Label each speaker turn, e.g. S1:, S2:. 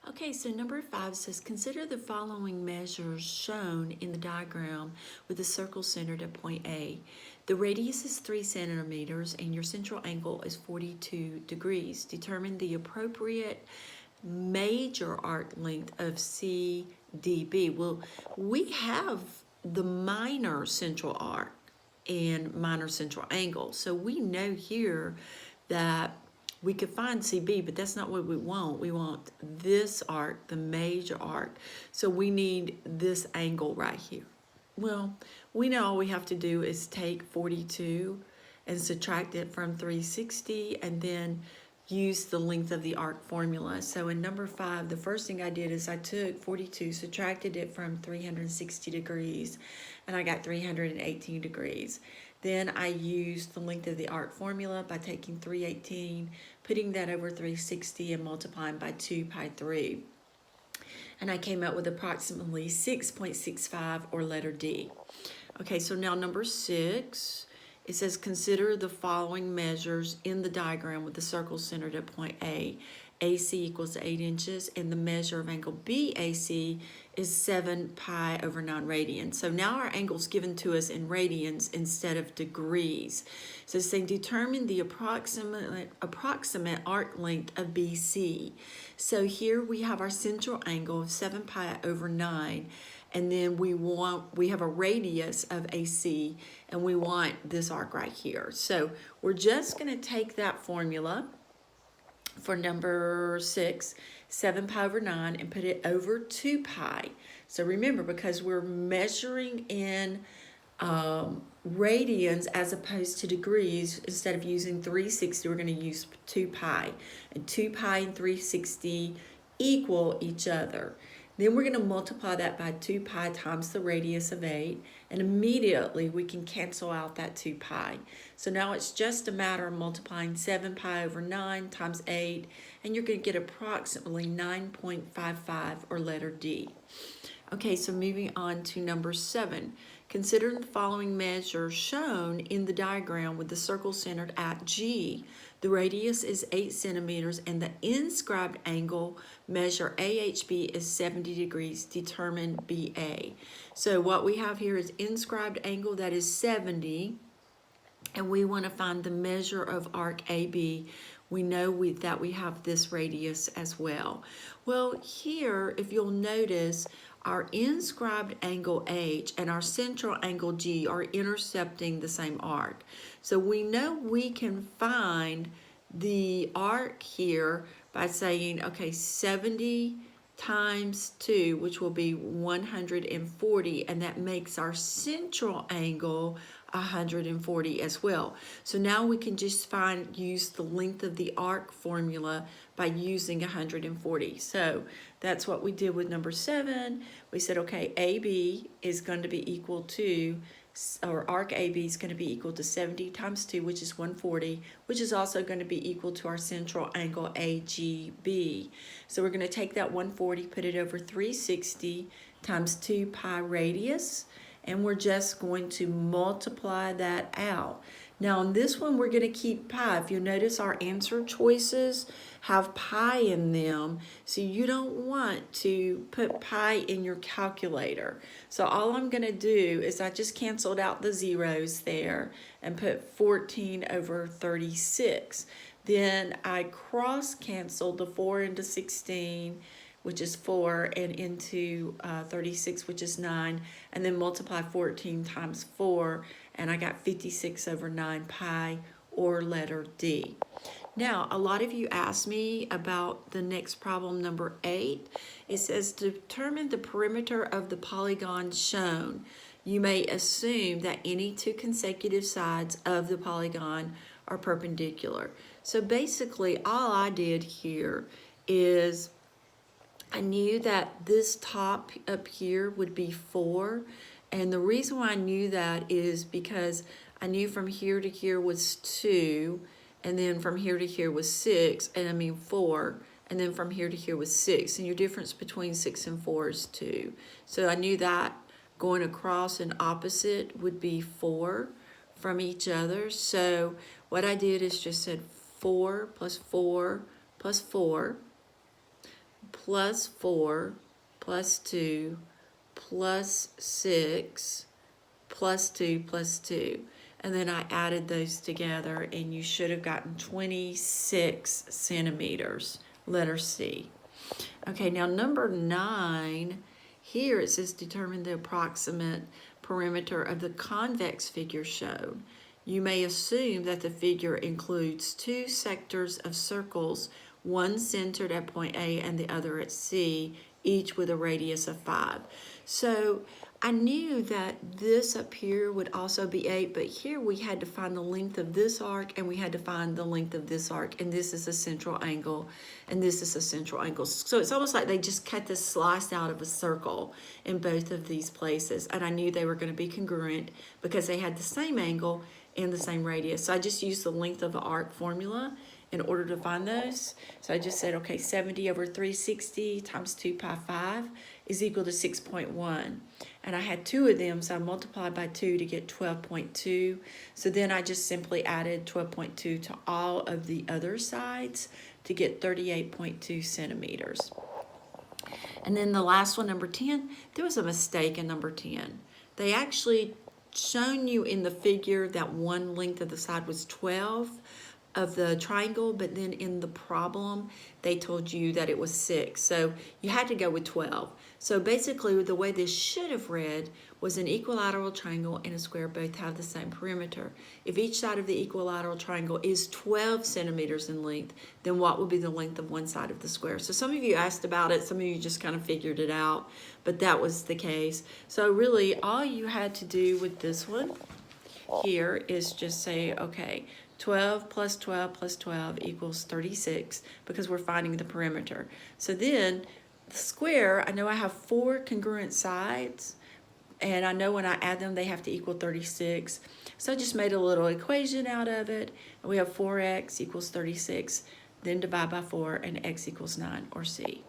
S1: Okay, so number 5 says, consider the following measures shown in the diagram with the circle centered at point A. The radius is 3 centimeters and your central angle is 42 degrees. Determine the appropriate major arc length of CDB. Well, we have the minor central arc and minor central angle. So we know here that we could find CB, but that's not what we want. We want this arc, the major arc. So we need this angle right here. Well, we know all we have to do is take 42 and subtract it from 360 and then use the length of the arc formula. So in number 5, the first thing I did is I took 42, subtracted it from 360 degrees, and I got 318 degrees. Then I used the length of the arc formula by taking 318, putting that over 360 and multiplying by 2 pi 3. And I came out with approximately 6.65, or letter D. Okay, so now number 6, it says consider the following measures in the diagram with the circle centered at point A. AC equals 8 inches, and the measure of angle BAC is 7 pi over 9 radians. So now our angle's given to us in radians instead of degrees. So it's saying determine the approximate arc length of BC. So here we have our central angle of 7 pi over 9, and then we have a radius of AC, and we want this arc right here. So we're just going to take that formula for number 6, 7 pi over 9, and put it over 2 pi. So remember, because we're measuring in radians as opposed to degrees, instead of using 360, we're going to use 2 pi. And 2 pi and 360 equal each other. Then we're going to multiply that by 2 pi times the radius of 8, and immediately we can cancel out that 2 pi. So now it's just a matter of multiplying 7 pi over 9 times 8, and you're going to get approximately 9.55, or letter D. Okay, so moving on to number 7. Consider the following measure shown in the diagram with the circle centered at G. The radius is 8 centimeters and the inscribed angle measure AHB is 70 degrees. Determine BA. So what we have here is inscribed angle, that is 70, and we want to find the measure of arc AB. We know that we have this radius as well. Well, here, if you'll notice, our inscribed angle H and our central angle G are intercepting the same arc. So we know we can find the arc here by saying, okay, 70 times 2, which will be 140, and that makes our central angle 140 as well. So now we can just use the length of the arc formula by using 140. So that's what we did with number 7. We said, okay, AB is going to be equal to, or arc AB is going to be equal to 70 times 2, which is 140, which is also going to be equal to our central angle AGB. So we're going to take that 140, put it over 360 times 2 pi radius, and we're just going to multiply that out. Now on this one, we're going to keep pi. If you notice, our answer choices have pi in them, so you don't want to put pi in your calculator. So all I'm going to do is I just canceled out the zeros there and put 14 over 36. Then I cross-canceled the 4 into 16, which is 4, and into 36, which is 9, and then multiply 14 times 4, and I got 56 over 9 pi, or letter D. Now, a lot of you asked me about the next problem, number 8. It says, determine the perimeter of the polygon shown. You may assume that any 2 consecutive sides of the polygon are perpendicular. So basically, all I did here is I knew that this top up here would be 4, and the reason why I knew that is because I knew from here to here was 2, and then from here to here was 6, and I mean 4, and then from here to here was 6, and your difference between 6 and 4 is 2. So I knew that going across and opposite would be 4 from each other. So what I did is just said 4 plus 4 plus 4. plus 4 plus 2 plus 6 plus 2 plus 2. And then I added those together, and you should have gotten 26 centimeters, letter C. Okay, now number 9, here it says determine the approximate perimeter of the convex figure shown. You may assume that the figure includes 2 sectors of circles, one centered at point A and the other at C, each with a radius of 5. So I knew that this up here would also be 8, but here we had to find the length of this arc, and we had to find the length of this arc, and this is a central angle, and this is a central angle. So it's almost like they just cut this slice out of a circle in both of these places, and I knew they were going to be congruent because they had the same angle and the same radius. So I just used the length of the arc formula in order to find those. So I just said, okay, 70 over 360 times 2 pi 5 is equal to 6.1. And I had 2 of them, so I multiplied by 2 to get 12.2. So then I just simply added 12.2 to all of the other sides to get 38.2 centimeters. And then the last one, number 10, there was a mistake in number 10. They actually shown you in the figure that one length of the side was 12 of the triangle, but then in the problem they told you that it was 6, so you had to go with 12. So basically the way this should have read was an equilateral triangle and a square both have the same perimeter. If each side of the equilateral triangle is 12 centimeters in length, then what would be the length of one side of the square? So some of you asked about it, some of you just kind of figured it out, but that was the case. So really all you had to do with this one here is just say, okay, 12 plus 12 plus 12 equals 36 because we're finding the perimeter. So then the square, I know I have 4 congruent sides, and I know when I add them they have to equal 36. So I just made a little equation out of it, and we have 4x equals 36, then divide by 4 and x equals 9, or C.